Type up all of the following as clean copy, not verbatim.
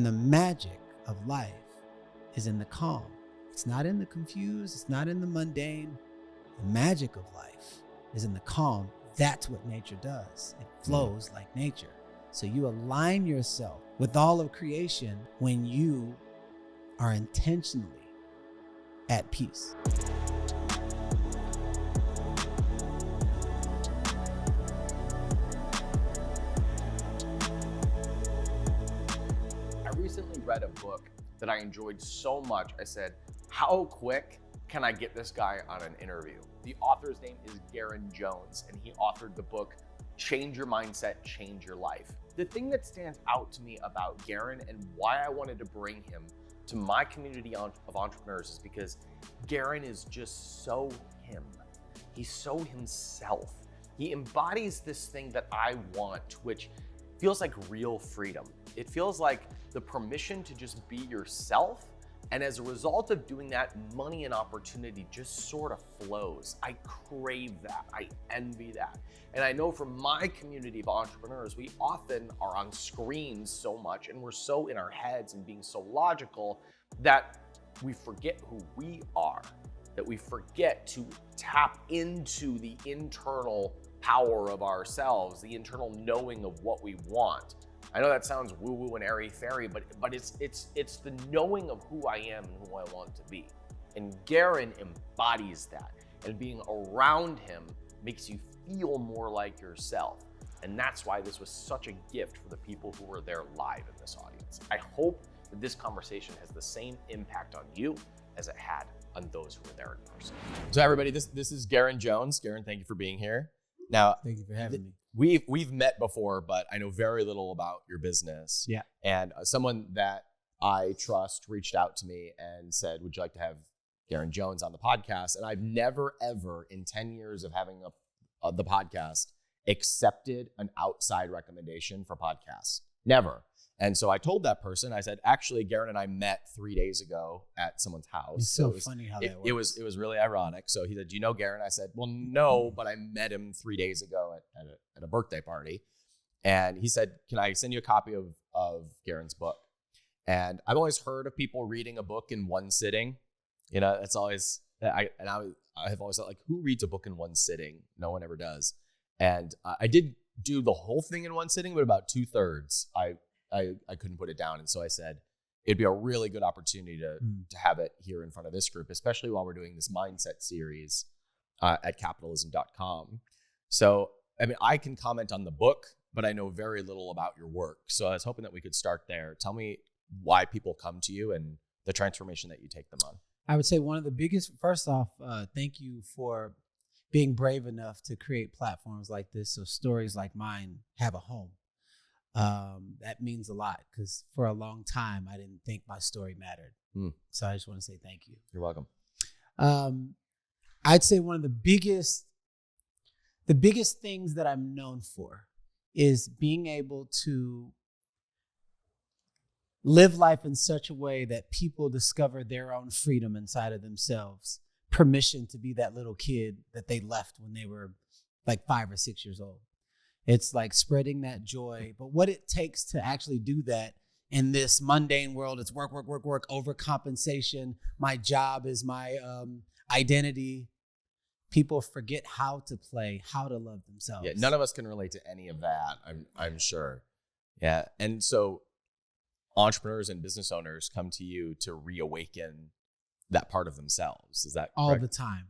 And the magic of life is in the calm. It's not in the confused. It's not in the mundane. The magic of life is in the calm. That's what nature does. It flows like nature. So you align yourself with all of creation when you are intentionally at peace. I recently read a book that I enjoyed so much. I said, how quick can I get this guy on an interview? The author's name is Garrain Jones, and he authored the book, Change Your Mindset, Change Your Life. The thing that stands out to me about Garrain and why I wanted to bring him to my community of entrepreneurs is because Garrain is just so him. He's so himself. He embodies this thing that I want, which feels like real freedom. It feels like the permission to just be yourself. And as a result of doing that, money and opportunity just sort of flows. I crave that. I envy that. And I know from my community of entrepreneurs, we often are on screens so much and we're so in our heads and being so logical that we forget who we are, that we forget to tap into the internal power of ourselves, the internal knowing of what we want. I know that sounds woo-woo and airy-fairy, but it's the knowing of who I am and who I want to be. And Garrain embodies that. And being around him makes you feel more like yourself. And that's why this was such a gift for the people who were there live in this audience. I hope that this conversation has the same impact on you as it had on those who were there in person. So everybody, this is Garrain Jones. Garrain, thank you for being here. Now, Thank you for having me. We've met before, but I know very little about your business. Yeah. And someone that I trust reached out to me and said, would you like to have Garrain Jones on the podcast? And I've never, ever in 10 years of having the podcast accepted an outside recommendation for podcasts. Never. And so I told that person, I said, actually, Garrain and I met 3 days ago at someone's house. It's so funny how that works. It was really ironic. So he said, do you know Garrain? I said, well, no, but I met him 3 days ago at a birthday party. And he said, can I send you a copy of Garrain's book? And I've always heard of people reading a book in one sitting. You know, it's always, I have always thought, like, who reads a book in one sitting? No one ever does. And I did do the whole thing in one sitting, but about 2/3, I couldn't put it down. And so I said, it'd be a really good opportunity to have it here in front of this group, especially while we're doing this mindset series at capitalism.com. So, I mean, I can comment on the book, but I know very little about your work. So I was hoping that we could start there. Tell me why people come to you and the transformation that you take them on. I would say one of the biggest, first off, thank you for being brave enough to create platforms like this so stories like mine have a home. That means a lot because for a long time, I didn't think my story mattered. So I just want to say thank you. You're welcome. I'd say one of the biggest things that I'm known for is being able to live life in such a way that people discover their own freedom inside of themselves, permission to be that little kid that they left when they were like 5 or 6 years old. It's like spreading that joy. But what it takes to actually do that in this mundane world, it's work, overcompensation. My job is my identity. People forget how to play, how to love themselves. Yeah, none of us can relate to any of that, I'm sure. Yeah, and so entrepreneurs and business owners come to you to reawaken that part of themselves. Is that correct? All the time.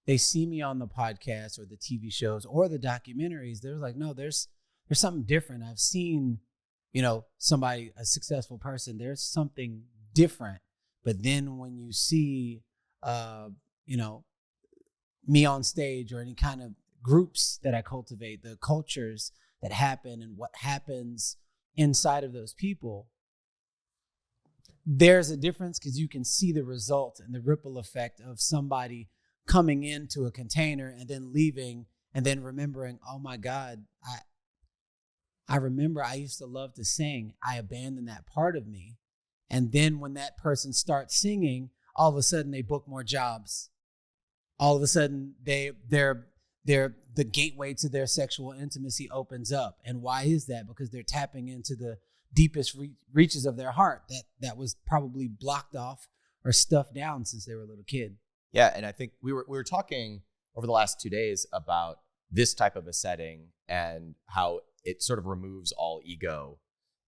They see me on the podcast or the TV shows or the documentaries. They're like, no, there's something different. I've seen, somebody, a successful person, there's something different. But then when you see, me on stage or any kind of groups that I cultivate, the cultures that happen and what happens inside of those people, there's a difference because you can see the result and the ripple effect of somebody coming into a container and then leaving and then remembering, oh my God, I remember I used to love to sing. I abandoned that part of me. And then when that person starts singing, all of a sudden they book more jobs. All of a sudden the gateway to their sexual intimacy opens up. And why is that? Because they're tapping into the deepest reaches of their heart that was probably blocked off or stuffed down since they were a little kid. Yeah, and I think we were talking over the last 2 days about this type of a setting and how it sort of removes all ego.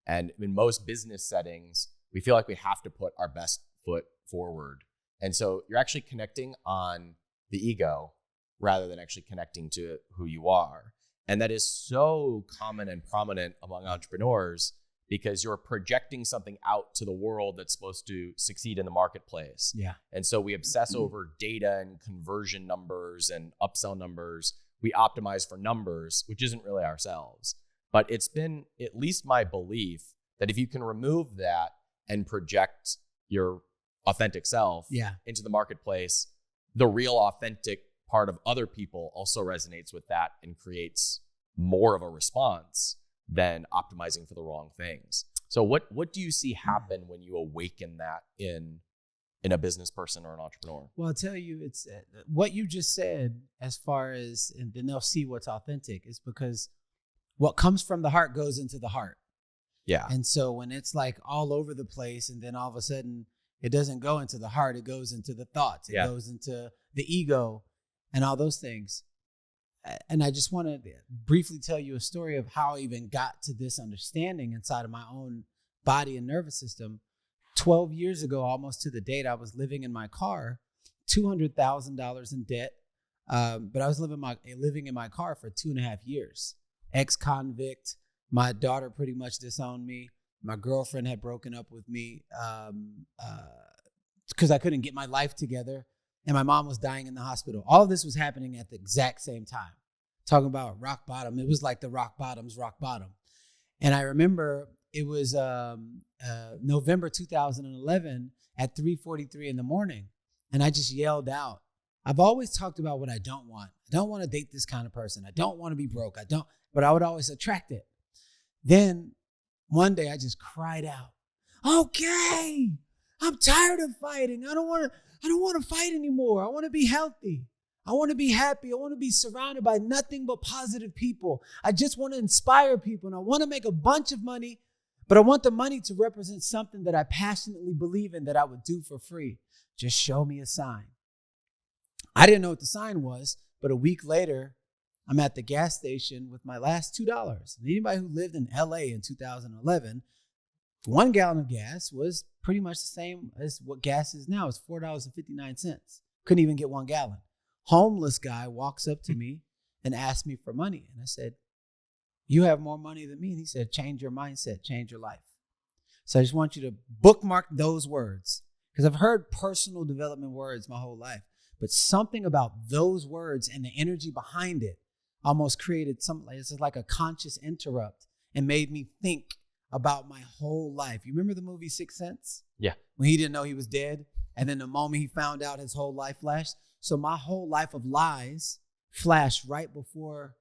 And in most business settings, we feel like we have to put our best foot forward. And so you're actually connecting on the ego rather than actually connecting to who you are. And that is so common and prominent among entrepreneurs because you're projecting something out to the world that's supposed to succeed in the marketplace. Yeah. And so we obsess over data and conversion numbers and upsell numbers. We optimize for numbers, which isn't really ourselves. But it's been at least my belief that if you can remove that and project your authentic self into the marketplace, the real authentic part of other people also resonates with that and creates more of a response than optimizing for the wrong things. So what do you see happen when you awaken that in a business person or an entrepreneur? Well, I'll tell you, it's what you just said as far as, and then they'll see what's authentic, is because what comes from the heart goes into the heart. Yeah. And so when it's like all over the place and then all of a sudden it doesn't go into the heart, it goes into the thoughts, it goes into the ego and all those things. And I just want to briefly tell you a story of how I even got to this understanding inside of my own body and nervous system. 12 years ago, almost to the date, I was living in my car, $200,000 in debt. But I was living in my car for 2.5 years. Ex-convict. My daughter pretty much disowned me. My girlfriend had broken up with me because I couldn't get my life together. And my mom was dying in the hospital. All of this was happening at the exact same time. Talking about rock bottom. It was like the rock bottom's rock bottom. And I remember it was November 2011 at 3:43 in the morning. And I just yelled out. I've always talked about what I don't want. I don't want to date this kind of person. I don't want to be broke. But I would always attract it. Then one day I just cried out, okay, I'm tired of fighting. I don't want to fight anymore. I want to be healthy. I want to be happy. I want to be surrounded by nothing but positive people. I just want to inspire people and I want to make a bunch of money, but I want the money to represent something that I passionately believe in that I would do for free. Just show me a sign. I didn't know what the sign was, but a week later, I'm at the gas station with my last $2. And anybody who lived in LA in 2011, 1 gallon of gas was pretty much the same as what gas is now. It's $4.59. Couldn't even get 1 gallon. Homeless guy walks up to me and asks me for money. And I said, you have more money than me. And he said, change your mindset, change your life. So I just want you to bookmark those words because I've heard personal development words my whole life, but something about those words and the energy behind it almost created something. It's like a conscious interrupt and made me think about my whole life. You remember the movie Sixth Sense? Yeah. When he didn't know he was dead. And then the moment he found out, his whole life flashed. So my whole life of lies flashed right before.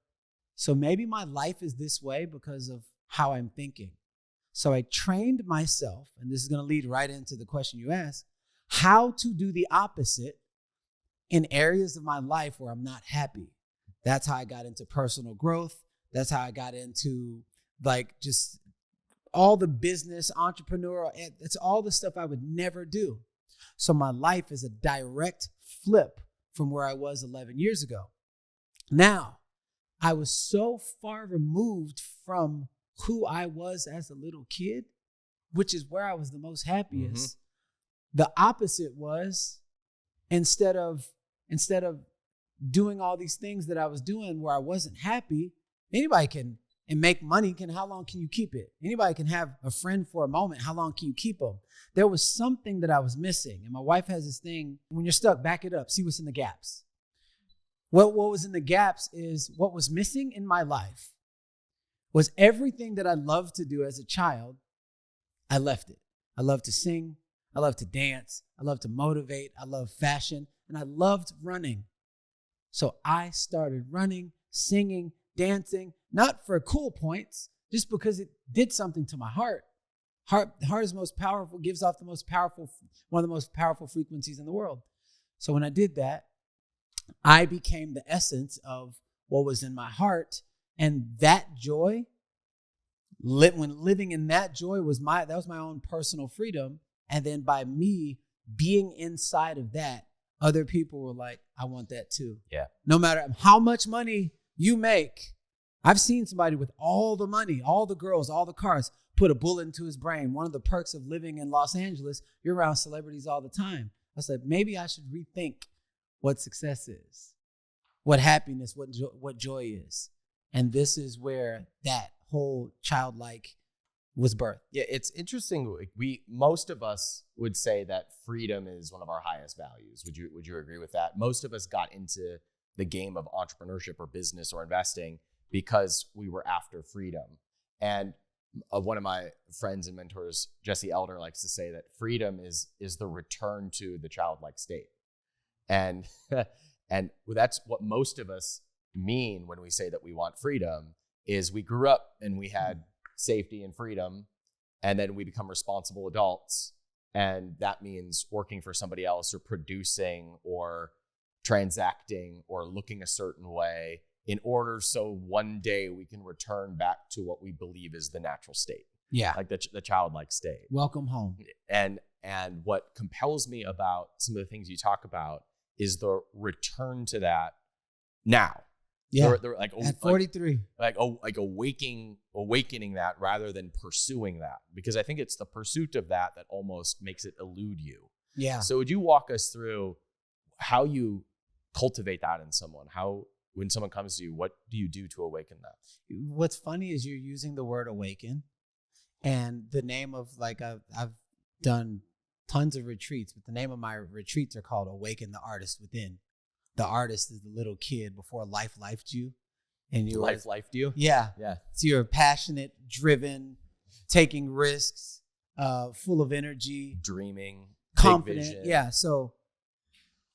So maybe my life is this way because of how I'm thinking. So I trained myself, and this is going to lead right into the question you asked, how to do the opposite in areas of my life where I'm not happy. That's how I got into personal growth. That's how I got into like just all the business, entrepreneurial, it's all the stuff I would never do. So my life is a direct flip from where I was 11 years ago. Now, I was so far removed from who I was as a little kid, which is where I was the most happiest. The opposite was instead of doing all these things that I was doing where I wasn't happy, anybody can and make money. How long can you keep it? Anybody can have a friend for a moment. How long can you keep them? There was something that I was missing. And my wife has this thing, when you're stuck, back it up, see what's in the gaps. What was in the gaps is what was missing in my life was everything that I loved to do as a child. I left it. I loved to sing. I loved to dance. I loved to motivate. I loved fashion. And I loved running. So I started running, singing, dancing, not for cool points, just because it did something to my heart. Heart is most powerful, gives off one of the most powerful frequencies in the world. So when I did that, I became the essence of what was in my heart. And that joy when living in that joy was my own personal freedom. And then by me being inside of that, other people were like, I want that too. Yeah. No matter how much money you make. I've seen somebody with all the money, all the girls, all the cars, put a bullet into his brain. One of the perks of living in Los Angeles, you're around celebrities all the time. I said, maybe I should rethink what success is, what happiness, what joy is. And this is where that whole childlike was birthed. Yeah, it's interesting. Most of us would say that freedom is one of our highest values. Would you agree with that? Most of us got into the game of entrepreneurship or business or investing because we were after freedom. And one of my friends and mentors, Jesse Elder, likes to say that freedom is the return to the childlike state. And and that's what most of us mean when we say that we want freedom, is we grew up and we had safety and freedom, and then we become responsible adults, and that means working for somebody else or producing or transacting or looking a certain way in order so one day we can return back to what we believe is the natural state. Yeah. Like the childlike state. Welcome home. And what compels me about some of the things you talk about is the return to that now. Yeah. They're like at 43. Like awakening that rather than pursuing that. Because I think it's the pursuit of that almost makes it elude you. Yeah. So would you walk us through how you cultivate that in someone? How, when someone comes to you, what do you do to awaken that? What's funny is you're using the word awaken, and the name of, like, I've done tons of retreats, but the name of my retreats are called Awaken the Artist Within. The artist is the little kid before life lifed you. And you Life lifed you? Yeah. Yeah. So you're passionate, driven, taking risks, full of energy. Dreaming. Confident. Big vision. Yeah. So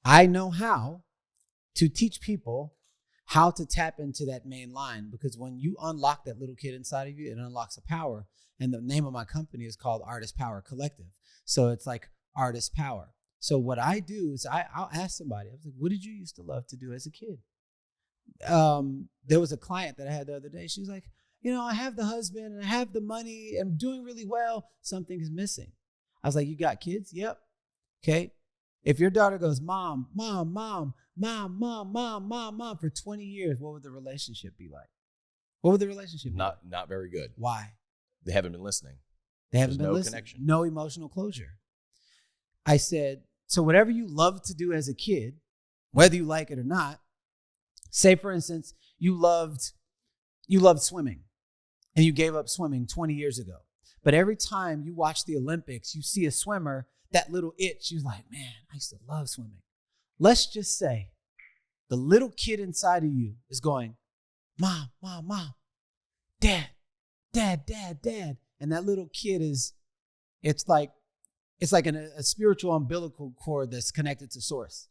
I know how to teach people how to tap into that main line, because when you unlock that little kid inside of you, it unlocks a power. And the name of my company is called Artist Power Collective. So it's like artist power. So what I do is I'll ask somebody, I was like, what did you used to love to do as a kid? There was a client that I had the other day. She was like, I have the husband and I have the money and I'm doing really well. Something is missing. I was like, you got kids? Yep. Okay. If your daughter goes, mom, mom, mom, mom, mom, mom, mom, mom, for 20 years, what would the relationship be like? What would the relationship be like? Not very good. Why? They haven't been listening. They haven't been no listening. Connection. No emotional closure. I said, so whatever you loved to do as a kid, whether you like it or not, say, for instance, you loved swimming and you gave up swimming 20 years ago. But every time you watch the Olympics, you see a swimmer, that little itch, you're like, man, I used to love swimming. Let's just say the little kid inside of you is going, mom, mom, mom, dad, dad, dad, dad. And that little kid it's like a spiritual umbilical cord that's connected to source.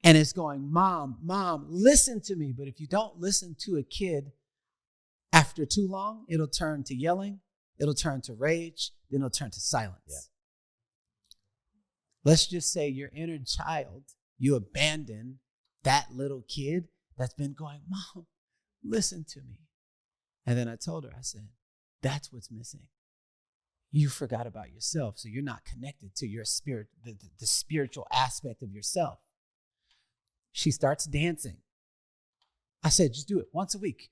And it's going, mom, mom, listen to me. But if you don't listen to a kid, after too long, it'll turn to yelling, it'll turn to rage, then it'll turn to silence. Yeah. Let's just say your inner child, you abandon that little kid that's been going, mom, listen to me. And then I told her, I said, that's what's missing. You forgot about yourself, so you're not connected to your spirit, the spiritual aspect of yourself. She starts dancing. I said, just do it once a week,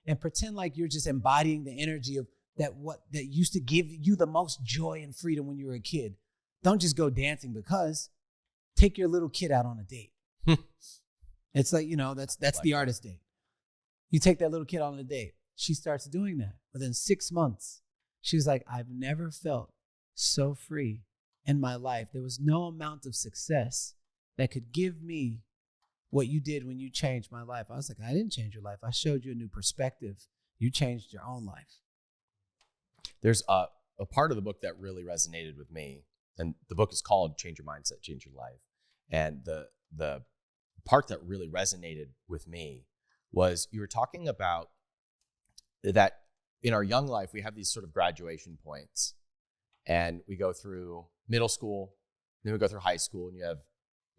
and pretend like you're just embodying the energy of that used to give you the most joy and freedom when you were a kid. Don't just go dancing, because take your little kid out on a date. It's like, that's the artist date. You take that little kid on a date. She starts doing that. Within 6 months, she was like, I've never felt so free in my life. There was no amount of success that could give me what you did when you changed my life. I was like, I didn't change your life. I showed you a new perspective. You changed your own life. There's a part of the book that really resonated with me. And the book is called Change Your Mindset, Change Your Life. And the part that really resonated with me was you were talking about that in our young life, we have these sort of graduation points. And we go through middle school, then we go through high school, and you have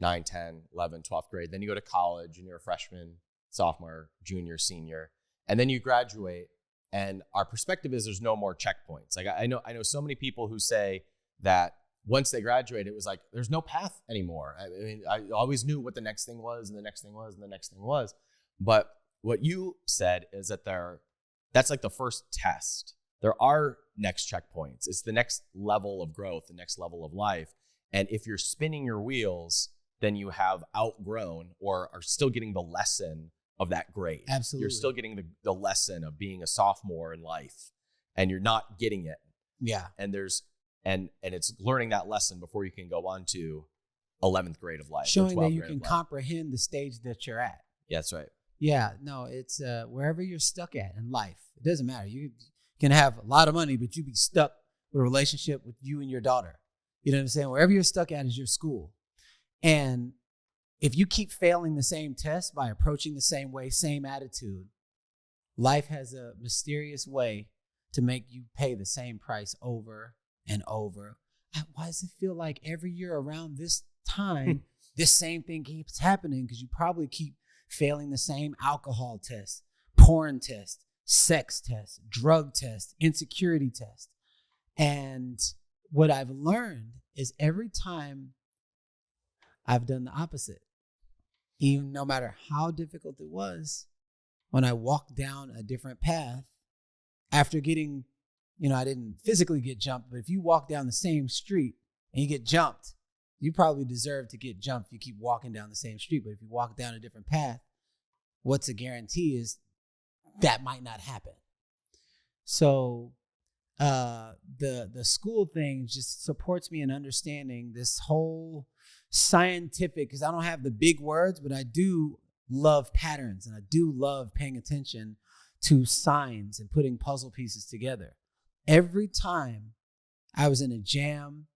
9, 10, 11, 12th grade. Then you go to college, and you're a freshman, sophomore, junior, senior. And then you graduate, And our perspective is there's no more checkpoints. Like I know so many people who say that once they graduate, it was like, there's no path anymore. I mean, I always knew what the next thing was and the next thing was and the next thing was. But what you said is that that's like the first test. There are next checkpoints. It's the next level of growth, the next level of life. And if you're spinning your wheels, then you have outgrown or are still getting the lesson of that grade. Absolutely. You're still getting the lesson of being a sophomore in life, and you're not getting it. Yeah. And it's learning that lesson before you can go on to 11th grade of life. Showing that you can comprehend the stage that you're at. Yeah, that's right. Yeah, no, it's wherever you're stuck at in life. It doesn't matter. You can have a lot of money, but you be stuck with a relationship with you and your daughter. You know what I'm saying? Wherever you're stuck at is your school. And if you keep failing the same test by approaching the same way, same attitude, life has a mysterious way to make you pay the same price over and over. Why does it feel like every year around this time, this same thing keeps happening? Because you probably keep failing the same alcohol test, porn test, sex test, drug test, insecurity test. And what I've learned is every time I've done the opposite, even no matter how difficult it was, when I walked down a different path after getting, I didn't physically get jumped, but if you walk down the same street and you get jumped, you probably deserve to get jumped if you keep walking down the same street. But if you walk down a different path, what's a guarantee is that might not happen. So the school thing just supports me in understanding this whole scientific, because I don't have the big words, but I do love patterns and I do love paying attention to signs and putting puzzle pieces together. Every time I was in a jam,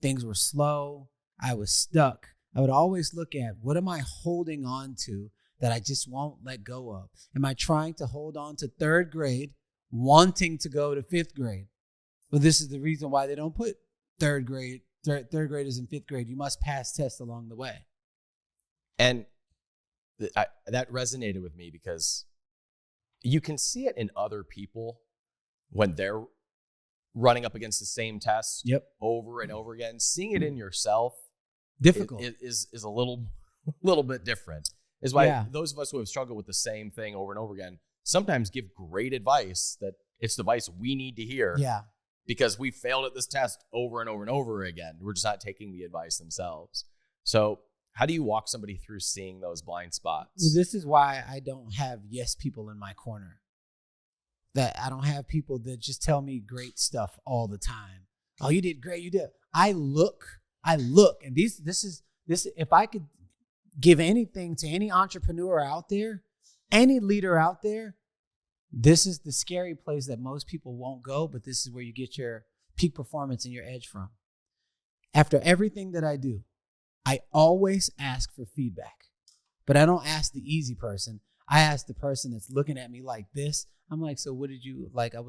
things were slow, I was stuck, I would always look at, what am I holding on to that I just won't let go of? Am I trying to hold on to third grade, wanting to go to fifth grade? Well, this is the reason why they don't put third graders in fifth grade. You must pass tests along the way. And that resonated with me because you can see it in other people when they're running up against the same test over and over again. Seeing it in yourself difficult is a little bit different. Is why those of us who have struggled with the same thing over and over again sometimes give great advice that it's the advice we need to hear. Yeah. Because we failed at this test over and over and over again. We're just not taking the advice themselves. So how do you walk somebody through seeing those blind spots? Well, this is why I don't have yes people in my corner. That I don't have people that just tell me great stuff all the time. Oh, you did great. You did. I look, and this is if I could give anything to any entrepreneur out there, any leader out there, this is the scary place that most people won't go, but this is where you get your peak performance and your edge from. After everything that I do, I always ask for feedback, but I don't ask the easy person. I ask the person that's looking at me like this. I'm like, so what did you like? I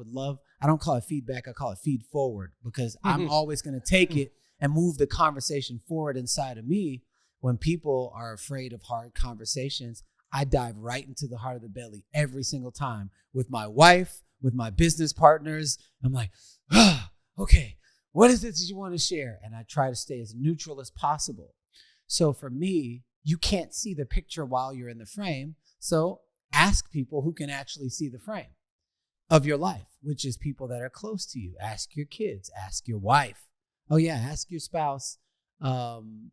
don't call it feedback. I call it feed forward, because I'm always going to take it and move the conversation forward inside of me. When people are afraid of hard conversations, I dive right into the heart of the belly every single time with my wife, with my business partners. I'm like, okay, what is it that you want to share? And I try to stay as neutral as possible. So for me, you can't see the picture while you're in the frame. So ask people who can actually see the frame of your life, which is people that are close to you. Ask your kids, ask your wife. Oh yeah, ask your spouse, and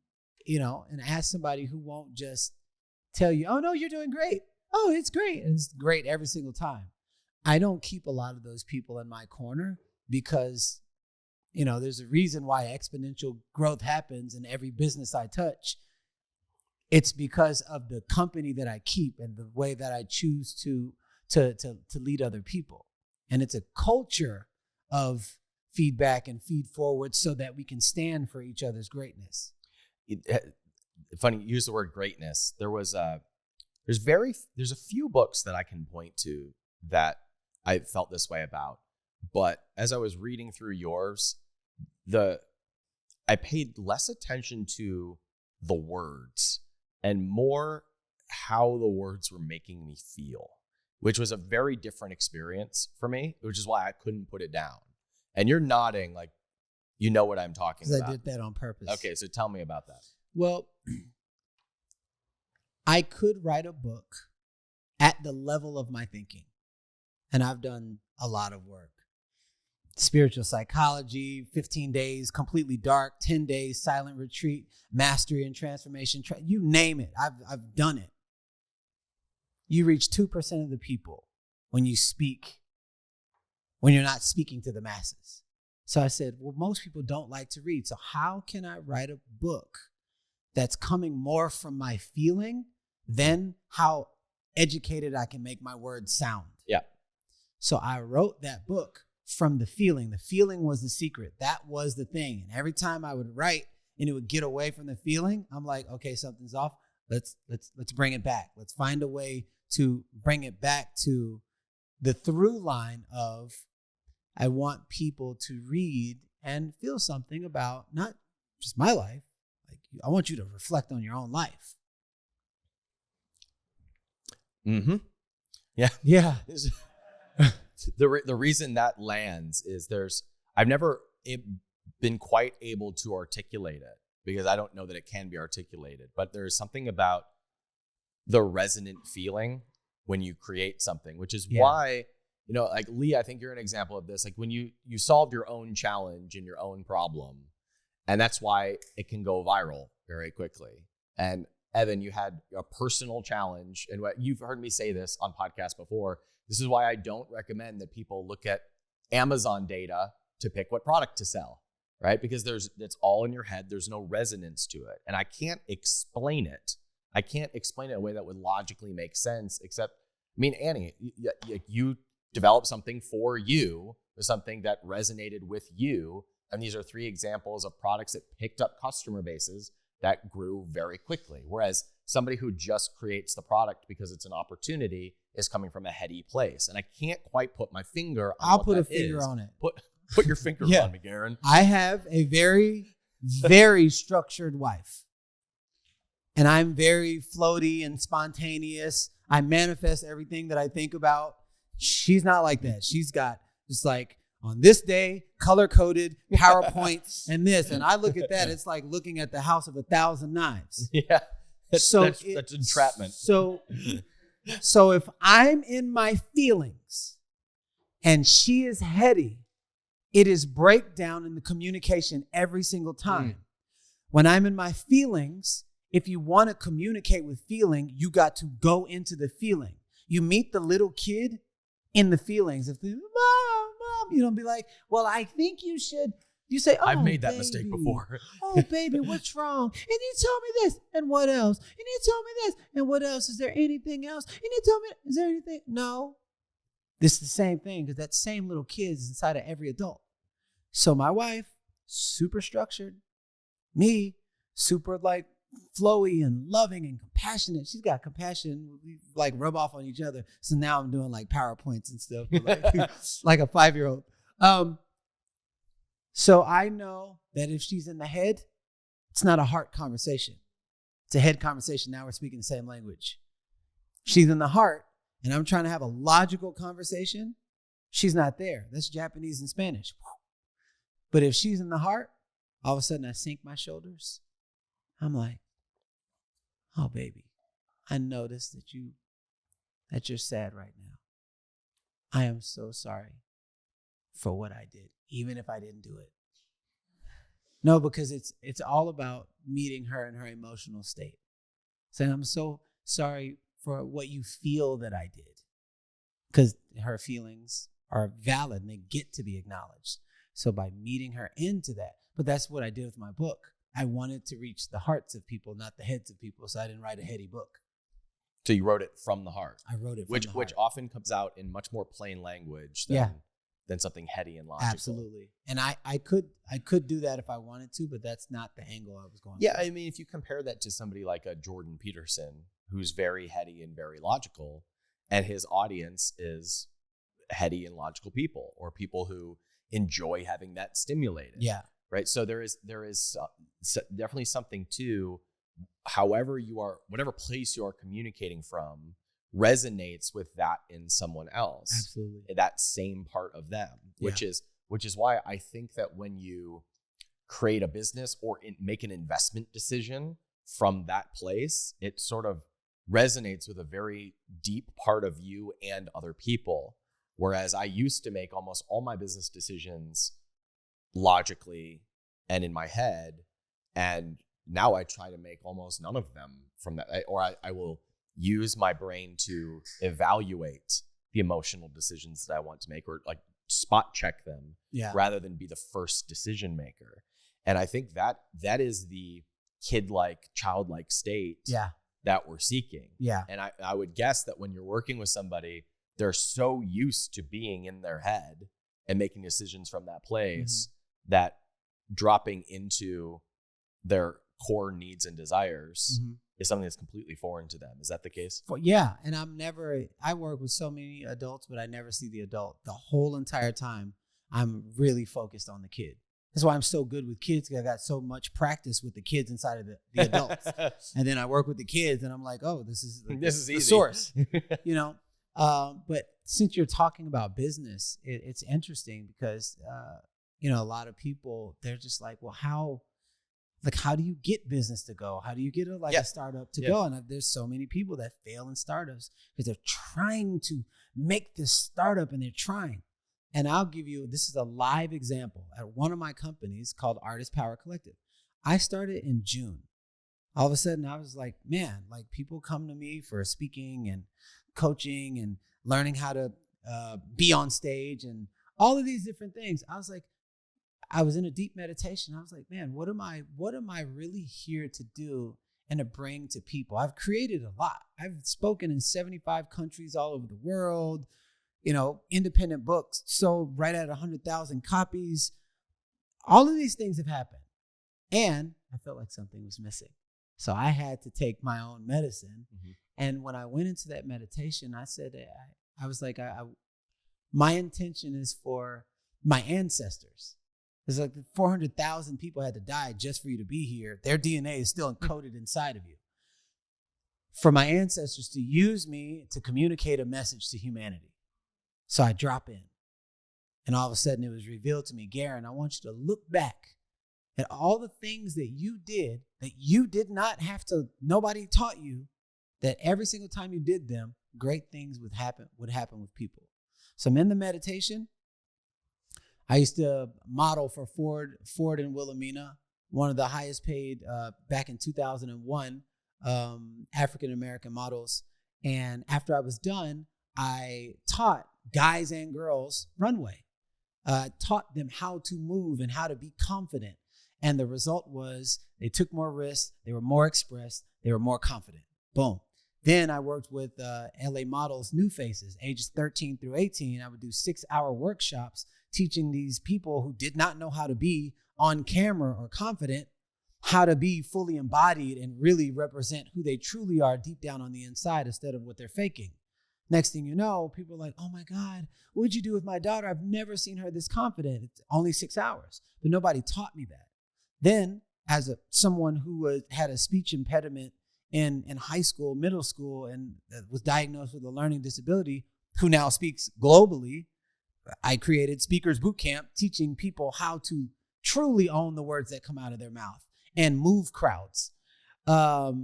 ask somebody who won't just tell you, oh no, you're doing great. Oh, it's great. And it's great every single time. I don't keep a lot of those people in my corner because, there's a reason why exponential growth happens in every business I touch. It's because of the company that I keep and the way that I choose to lead other people. And it's a culture of feedback and feed forward so that we can stand for each other's greatness. Funny, you use the word greatness. There's a few books that I can point to that I felt this way about. But as I was reading through yours, I paid less attention to the words and more how the words were making me feel. which was a very different experience for me, which is why I couldn't put it down. And you're nodding like you know what I'm talking about. Because I did that on purpose. Okay, so tell me about that. Well, I could write a book at the level of my thinking. And I've done a lot of work. Spiritual psychology, 15 days, completely dark, 10 days, silent retreat, mastery and transformation. You name it. I've done it. You reach 2% of the people when you speak, when you're not speaking to the masses. So I said, well, most people don't like to read. So how can I write a book that's coming more from my feeling than how educated I can make my words sound? Yeah. So I wrote that book from the feeling. The feeling was the secret. That was the thing. And every time I would write and it would get away from the feeling, I'm like, okay, something's off. Let's bring it back. Let's find a way to bring it back to the through line of I want people to read and feel something about not just my life. Like I want you to reflect on your own life. Mm-hmm. Yeah. Yeah. The reason that lands is I've never been quite able to articulate it because I don't know that it can be articulated, but there's something about the resonant feeling when you create something, which is why, like Lee, I think you're an example of this. Like when you solved your own challenge and your own problem, and that's why it can go viral very quickly. And Evan, you had a personal challenge, and what you've heard me say this on podcasts before. This is why I don't recommend that people look at Amazon data to pick what product to sell, right? Because it's all in your head. There's no resonance to it. And I can't explain it. I can't explain it in a way that would logically make sense, except, Annie, you developed something for you, something that resonated with you. And these are 3 examples of products that picked up customer bases that grew very quickly. Whereas somebody who just creates the product because it's an opportunity is coming from a heady place. And I can't quite put my finger on I'll put a finger on it. Put your finger on me, Garrain. I have a very, very structured wife. And I'm very floaty and spontaneous. I manifest everything that I think about. She's not like that. She's got just like, on this day, color-coded, PowerPoint, and this. And I look at that, it's like looking at the house of 1,000 knives. Yeah. That's entrapment. So if I'm in my feelings and she is heady, it is breakdown in the communication every single time. When I'm in my feelings, if you want to communicate with feeling, you got to go into the feeling. You meet the little kid in the feelings. If the mom, you don't be like, well, I think you should. You say, oh, I've made that baby. mistake before. Oh, baby, what's wrong? And you tell me this, and what else? And you tell me this, and what else? Is there anything else? And you tell me, is there anything? No. This is the same thing, because that same little kid is inside of every adult. So my wife, super structured. Me, super like flowy and loving and compassionate. She's got compassion. We like rub off on each other. So now I'm doing like PowerPoints and stuff, like a 5-year-old. So I know that if she's in the head, it's not a heart conversation. It's a head conversation. Now we're speaking the same language. She's in the heart, and I'm trying to have a logical conversation. She's not there. That's Japanese and Spanish. But if she's in the heart, all of a sudden I sink my shoulders. I'm like, oh, baby, I noticed that you're sad right now. I am so sorry for what I did, even if I didn't do it. No, because it's all about meeting her in her emotional state. Saying, I'm so sorry for what you feel that I did. Because her feelings are valid and they get to be acknowledged. So by meeting her into that, but that's what I did with my book. I wanted to reach the hearts of people, not the heads of people. So I didn't write a heady book. So you wrote it from the heart. I wrote it from the heart. Which often comes out in much more plain language than something heady and logical. Absolutely. And I could do that if I wanted to, but that's not the angle I was going for. Yeah, I mean, if you compare that to somebody like a Jordan Peterson, who's very heady and very logical, and his audience is heady and logical people, or people who enjoy having that stimulated. Yeah. Right. So there is definitely something to, however you are, whatever place you are communicating from, resonates with that in someone else. Absolutely. That same part of them, which is why I think that when you create a business or make an investment decision from that place, it sort of resonates with a very deep part of you and other people. Whereas I used to make almost all my business decisions logically and in my head, and now I try to make almost none of them from that, or I will use my brain to evaluate the emotional decisions that I want to make, or like spot check them, rather than be the first decision maker. And I think that is the kid-like, childlike state that we're seeking. Yeah. And I would guess that when you're working with somebody, they're so used to being in their head and making decisions from that place that dropping into their core needs and desires is something that's completely foreign to them. Is that the case? Yeah. And I work with so many adults, but I never see the adult. The whole entire time, I'm really focused on the kid. That's why I'm so good with kids, because I got so much practice with the kids inside of the adults. And then I work with the kids and I'm like, oh, this is the source, you know? But since you're talking about business, it's interesting because, you know, a lot of people, they're just like, well, how do you get business to go? How do you get a startup to go? And there's so many people that fail in startups because they're trying to make this startup, and they're trying. And I'll give you, this is a live example at one of my companies called Artist Power Collective. I started in June. All of a sudden I was like, man, like people come to me for speaking and coaching and learning how to be on stage and all of these different things. I was like, I was in a deep meditation. I was like, man, what am I really here to do and to bring to people? I've created a lot. I've spoken in 75 countries all over the world. You know, independent books sold right at 100,000 copies. All of these things have happened. And I felt like something was missing. So I had to take my own medicine. And when I went into that meditation, I said, I was like, my intention is for my ancestors. It's like 400,000 people had to die just for you to be here. Their DNA is still encoded inside of you. For my ancestors to use me to communicate a message to humanity. So I drop in, and all of a sudden it was revealed to me, Garrain, I want you to look back at all the things that you did not have to, nobody taught you, that every single time you did them, great things would happen with people. So I'm in the meditation. I used to model for Ford and Wilhelmina, one of the highest paid back in 2001 African-American models. And after I was done, I taught guys and girls runway, taught them how to move and how to be confident. And the result was they took more risks, they were more expressed, they were more confident. Boom. Then I worked with LA models, new faces, ages 13 through 18. I would do 6-hour workshops teaching these people who did not know how to be on camera or confident, how to be fully embodied and really represent who they truly are deep down on the inside instead of what they're faking. Next thing you know, people are like, oh my God, what'd you do with my daughter? I've never seen her this confident. It's only 6 hours, but nobody taught me that. Then as someone who had a speech impediment in high school, middle school, and was diagnosed with a learning disability, who now speaks globally, I created Speakers Boot Camp, teaching people how to truly own the words that come out of their mouth and move crowds. But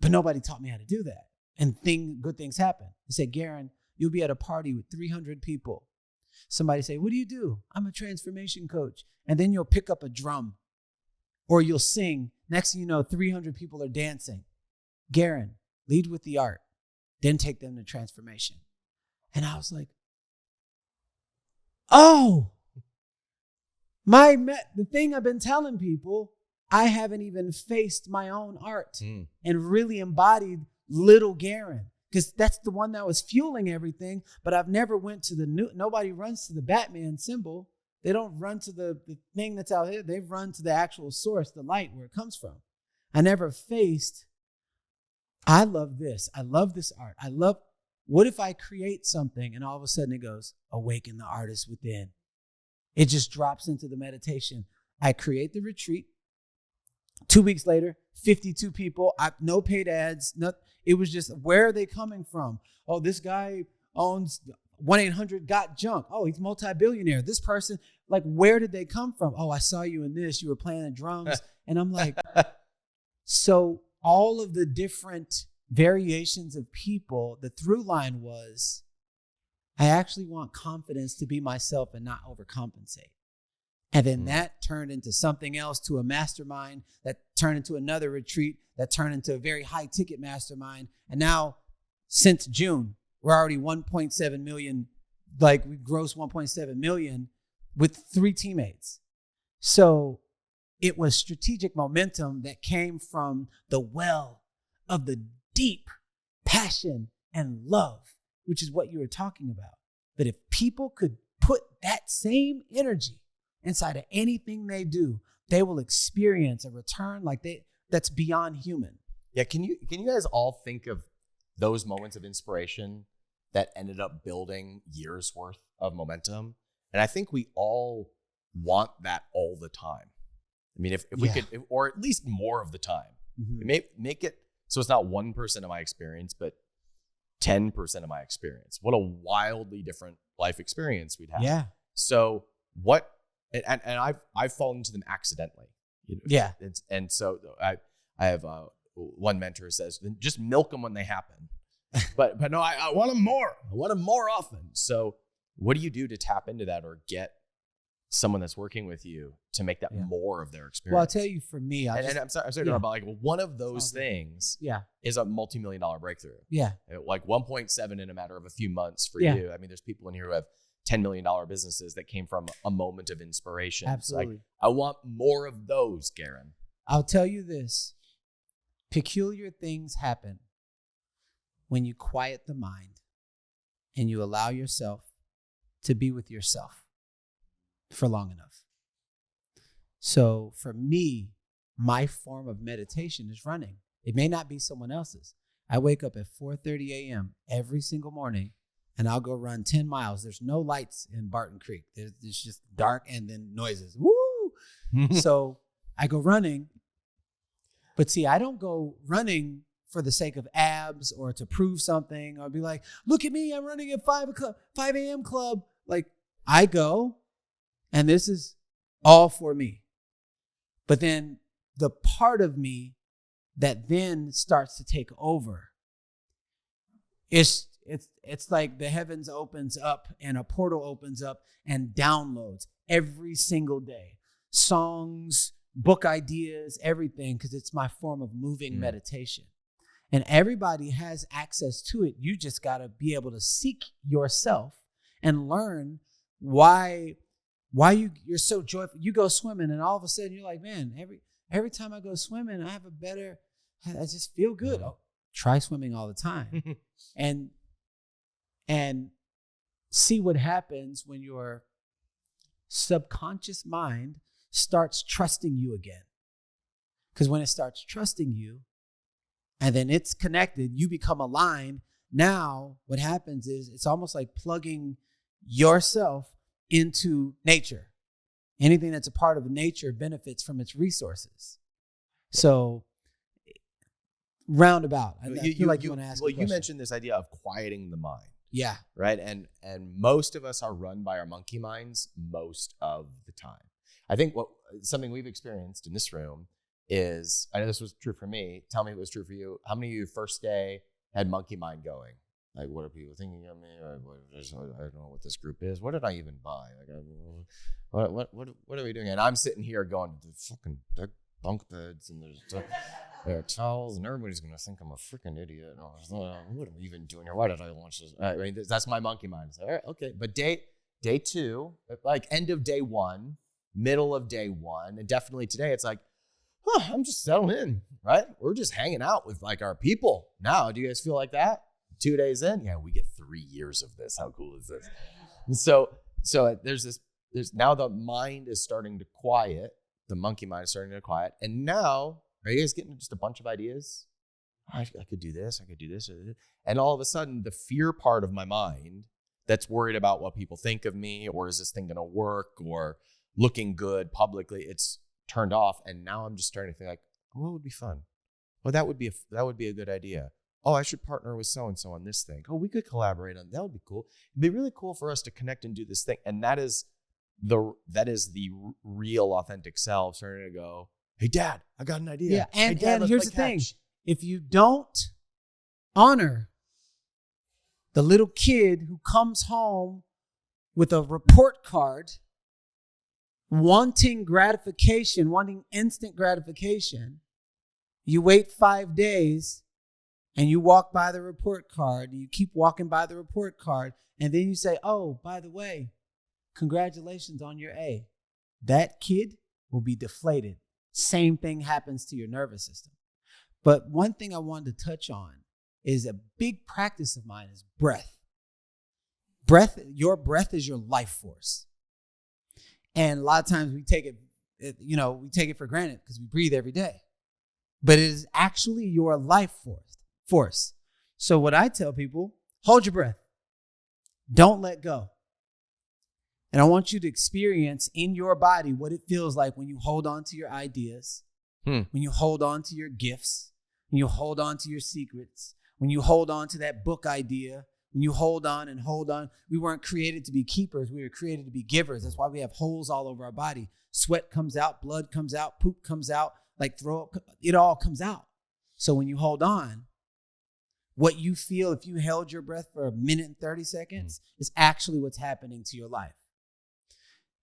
nobody taught me how to do that. And good things happen. They said, Garrain, you'll be at a party with 300 people. Somebody say, what do you do? I'm a transformation coach. And then you'll pick up a drum or you'll sing. Next thing you know, 300 people are dancing. Garrain, lead with the art, then take them to transformation. And I was like, oh, the thing I've been telling people, I haven't even faced my own art and really embodied little Garrain, because that's the one that was fueling everything. But I've never went to nobody runs to the Batman symbol. They don't run to the thing that's out here. They run to the actual source, the light, where it comes from. I never faced, I love this. I love this art. What if I create something and all of a sudden it goes, awaken the artist within. It just drops into the meditation. I create the retreat. 2 weeks later, 52 people. No paid ads. It was just, where are they coming from? Oh, this guy owns 1-800-GOT-JUNK. Oh, he's multi-billionaire. This person, like, where did they come from? Oh, I saw you in this. You were playing the drums. And I'm like, so all of the different variations of people, the through line was, I actually want confidence to be myself and not overcompensate. And then that turned into something else, to a mastermind that turned into another retreat that turned into a very high ticket mastermind. And now, since June, we're already 1.7 million, like we grossed 1.7 million with 3 teammates. So it was strategic momentum that came from the well of the deep passion and love, which is what you were talking about. That if people could put that same energy inside of anything they do, they will experience a return that's beyond human. Yeah, can you guys all think of those moments of inspiration that ended up building years worth of momentum? And I think we all want that all the time. I mean, if we could, or at least more of the time, make it so it's not 1% of my experience, but 10% of my experience. What a wildly different life experience we'd have. Yeah. So what? And I've fallen into them accidentally. You know? Yeah. And so I have one mentor who says, just milk them when they happen. but no, I want them more. I want them more often. So what do you do to tap into that, or get someone that's working with you to make that more of their experience? Well, I'll tell you, for me, I'm sorry about, like, one of those things is a multi-million-dollar breakthrough. Yeah. Like 1.7 in a matter of a few months for you. I mean, there's people in here who have $10 million businesses that came from a moment of inspiration. Absolutely. Like, I want more of those, Garrain. I'll tell you this. Peculiar things happen when you quiet the mind and you allow yourself to be with yourself for long enough. So for me, my form of meditation is running. It may not be someone else's. I wake up at 4:30 a.m. every single morning, and I'll go run 10 miles. There's no lights in Barton Creek. It's just dark and then noises. Woo! So I go running. But see, I don't go running for the sake of abs or to prove something or be like, look at me, I'm running at 5 a.m. club. Like, I go, and this is all for me. But then the part of me that then starts to take over, it's like the heavens opens up and a portal opens up and downloads every single day. Songs, book ideas, everything, because it's my form of moving meditation. And everybody has access to it. You just got to be able to seek yourself and learn why you're so joyful. You go swimming and all of a sudden you're like, man, every time I go swimming, I just feel good. Oh, try swimming all the time. and see what happens when your subconscious mind starts trusting you again. Because when it starts trusting you and then it's connected, you become aligned. Now what happens is it's almost like plugging yourself into nature. Anything that's a part of nature benefits from its resources. So roundabout. I feel like you want to ask a question. You mentioned this idea of quieting the mind. Yeah. Right. And most of us are run by our monkey minds most of the time. I think something we've experienced in this room is, I know this was true for me. Tell me if it was true for you. How many of you first day had monkey mind going? Like, what are people thinking of me? Or I don't know what this group is. What did I even buy? Like, what are we doing? And I'm sitting here going, they're bunk beds and there are towels and everybody's going to think I'm a freaking idiot. What am I even doing here? Why did I launch this? I mean, that's my monkey mind. So, all right, okay. But day 2, like end of day 1, middle of day 1, and definitely today, it's like, I'm just settling in, right? We're just hanging out with like our people now. Do you guys feel like that? 2 days in, yeah, we get 3 years of this. How cool is this? And so there's now the mind is starting to quiet. The monkey mind is starting to quiet. And now, are you guys getting just a bunch of ideas? I could do this. I could do this. And all of a sudden, the fear part of my mind that's worried about what people think of me, or is this thing going to work, or looking good publicly, it's turned off. And now I'm just starting to think like, what would be fun? Well, that would be a good idea. Oh, I should partner with so-and-so on this thing. Oh, we could collaborate on that. Would be cool. It'd be really cool for us to connect and do this thing. And that is the real authentic self starting to go, hey, Dad, I got an idea. Yeah, and, hey, Dad, and here's the play thing. catch. If you don't honor the little kid who comes home with a report card, wanting gratification, wanting instant gratification, you wait 5 days and you walk by the report card, and you keep walking by the report card, and then you say, oh, by the way, congratulations on your A. That kid will be deflated. Same thing happens to your nervous system. But one thing I wanted to touch on is a big practice of mine is breath. Your breath is your life force. And a lot of times we take it for granted because we breathe every day. But it is actually your life force. So what I tell people, hold your breath. Don't let go. And I want you to experience in your body what it feels like when you hold on to your ideas, when you hold on to your gifts, when you hold on to your secrets, when you hold on to that book idea, when you hold on and hold on. We weren't created to be keepers. We were created to be givers. That's why we have holes all over our body. Sweat comes out, blood comes out, poop comes out, like throw up. It all comes out. So when you hold on, what you feel if you held your breath for 1 minute and 30 seconds is actually what's happening to your life.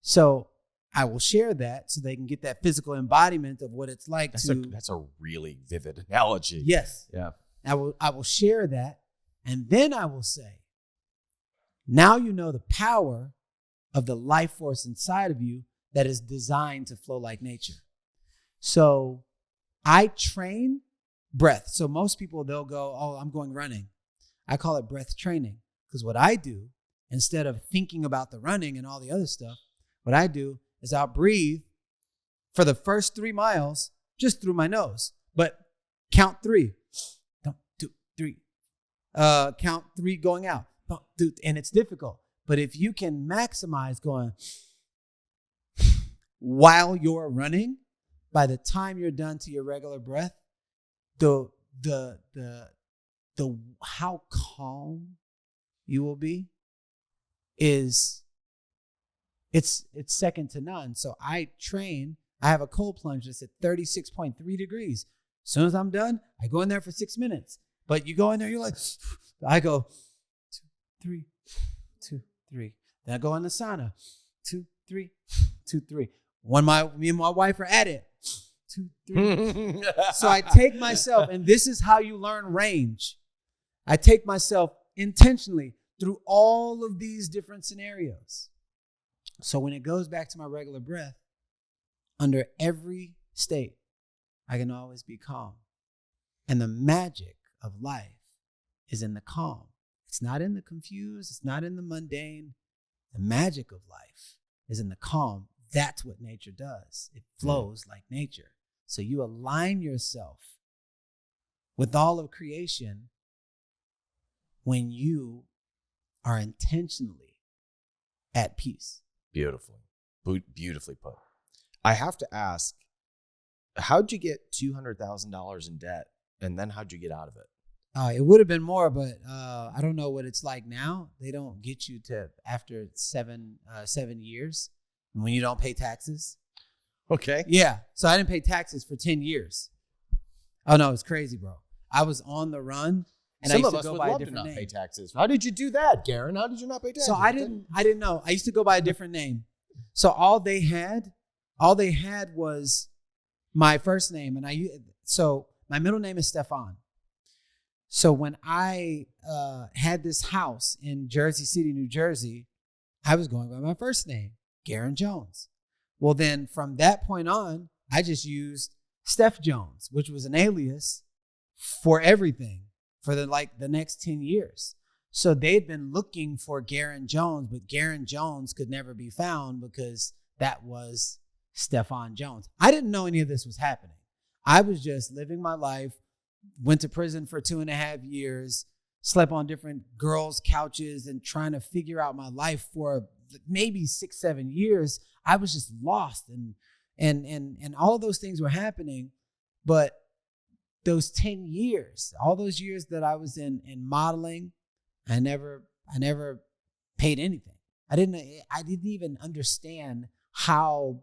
So I will share that so they can get that physical embodiment of what it's like. That's a really vivid analogy. Yes. Yeah. I will share that. And then I will say, now you know the power of the life force inside of you that is designed to flow like nature. So I train breath. So most people, they'll go, oh, I'm going running. I call it breath training because what I do, instead of thinking about the running and all the other stuff, what I do is I'll breathe for the first 3 miles just through my nose, but count 3. 1, 2, 3. Count 3 going out. 1, 2, and it's difficult. But if you can maximize going while you're running, by the time you're done to your regular breath, the how calm you will be is it's second to none. So I have a cold plunge that's at 36.3 degrees. As soon as I'm done, I go in there for 6 minutes. But you go in there, you're like, I go 2, 3, 2, 3. Then I go in the sauna, 2, 3, 2, 3. Me and my wife are at it. 2, 3. So I take myself, and this is how you learn range. I take myself intentionally through all of these different scenarios. So when it goes back to my regular breath, under every state, I can always be calm. And the magic of life is in the calm. It's not in the confused. It's not in the mundane. The magic of life is in the calm. That's what nature does. It flows like nature. So you align yourself with all of creation when you are intentionally at peace. Beautifully put. I have to ask, how'd you get $200,000 in debt? And then how'd you get out of it? It would have been more, but I don't know what it's like now. They don't get you to after 7 years when you don't pay taxes. Okay. Yeah. So I didn't pay taxes for 10 years. Oh, no, it's crazy, bro. I was on the run. And Some I used of us to go would by a love to different not name. pay taxes. How did you do that, Garrain? How did you not pay taxes? So I didn't know. I used to go by a different name. So all they had was my first name, and so my middle name is Stefan. So when I had this house in Jersey City, New Jersey, I was going by my first name, Garrain Jones. Well, then from that point on, I just used Steph Jones, which was an alias for everything for the next 10 years. So they'd been looking for Garrain Jones, but Garrain Jones could never be found because that was Stefan Jones. I didn't know any of this was happening. I was just living my life, went to prison for 2.5 years, slept on different girls' couches and trying to figure out my life for maybe 6-7 years. I was just lost and all of those things were happening. But those 10 years, all those years that I was in modeling, I never paid anything. I didn't even understand how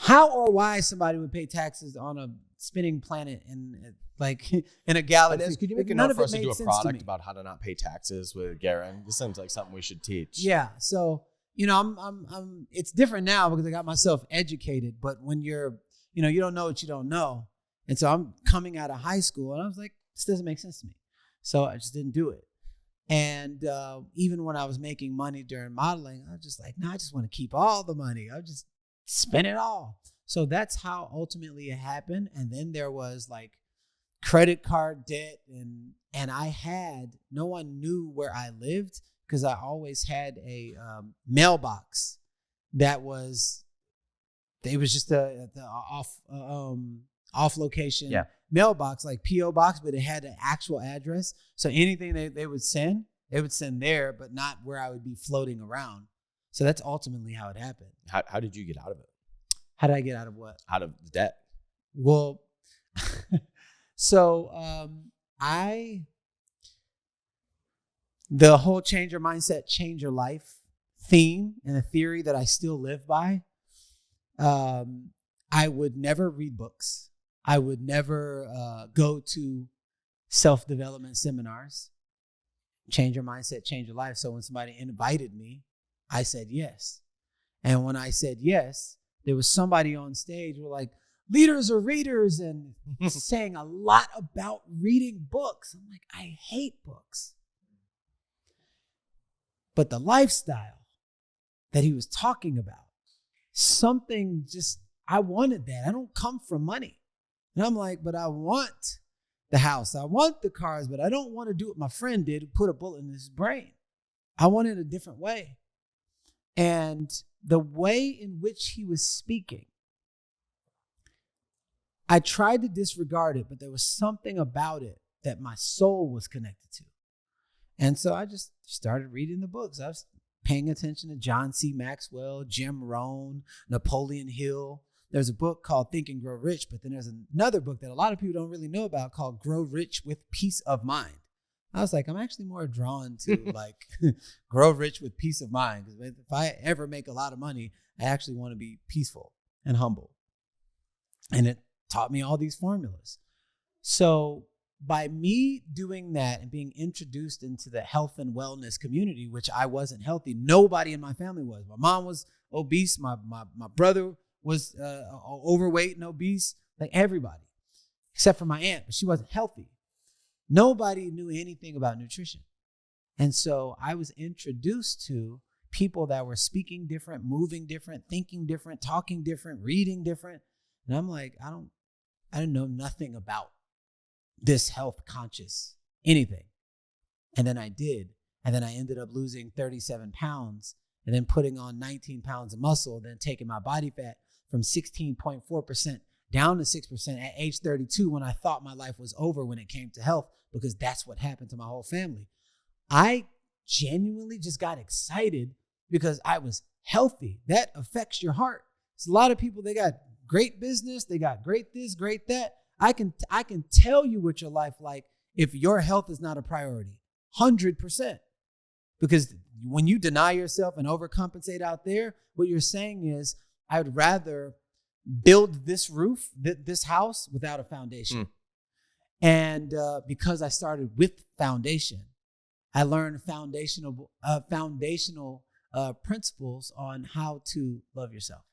or why somebody would pay taxes on a spinning planet in a galaxy. Could you make a note for us to do a product about how to not pay taxes with Garrain? This sounds like something we should teach. Yeah. So, I'm it's different now because I got myself educated, but when you're, you don't know what you don't know. And so I'm coming out of high school and I was like, this doesn't make sense to me. So I just didn't do it. And even when I was making money during modeling, I was just like, no, I just want to keep all the money. I'll just spend it all. So that's how ultimately it happened. And then there was like credit card debt and I had, no one knew where I lived because I always had a mailbox that was, it was just the off location mailbox, like P.O. box, but it had an actual address. So anything they would send there, but not where I would be floating around. So that's ultimately how it happened. How did you get out of it? How did I get out of what? Out of the debt. Well, so the whole change your mindset, change your life theme and a theory that I still live by. I would never read books. I would never go to self-development seminars. Change your mindset, change your life. So when somebody invited me, I said yes. And when I said yes, there was somebody on stage who were like, leaders are readers, and saying a lot about reading books. I'm like, I hate books. But the lifestyle that he was talking about, something just, I wanted that. I don't come from money. And I'm like, but I want the house. I want the cars, but I don't want to do what my friend did, who put a bullet in his brain. I want it a different way. And the way in which he was speaking, I tried to disregard it, but there was something about it that my soul was connected to. And so I just started reading the books. I was paying attention to John C. Maxwell, Jim Rohn, Napoleon Hill. There's a book called Think and Grow Rich, but then there's another book that a lot of people don't really know about called Grow Rich with Peace of Mind. I was like, I'm actually more drawn to like grow rich with peace of mind. Because if I ever make a lot of money, I actually want to be peaceful and humble. And it taught me all these formulas. So by me doing that and being introduced into the health and wellness community, which I wasn't healthy, nobody in my family was. My mom was obese. My brother was overweight and obese, like everybody, except for my aunt, but she wasn't healthy. Nobody knew anything about nutrition. And so I was introduced to people that were speaking different, moving different, thinking different, talking different, reading different. And I'm like, I don't know nothing about this health conscious anything. And then I did. And then I ended up losing 37 pounds and then putting on 19 pounds of muscle, then taking my body fat from 16.4% down to 6% at age 32 when I thought my life was over when it came to health, because that's what happened to my whole family. I genuinely just got excited because I was healthy. That affects your heart. There's a lot of people, they got great business, they got great this, great that. I can tell you what your life like if your health is not a priority, 100%. Because when you deny yourself and overcompensate out there, what you're saying is, I would rather build this roof, this house without a foundation. And because I started with foundation, I learned foundational principles on how to love yourself,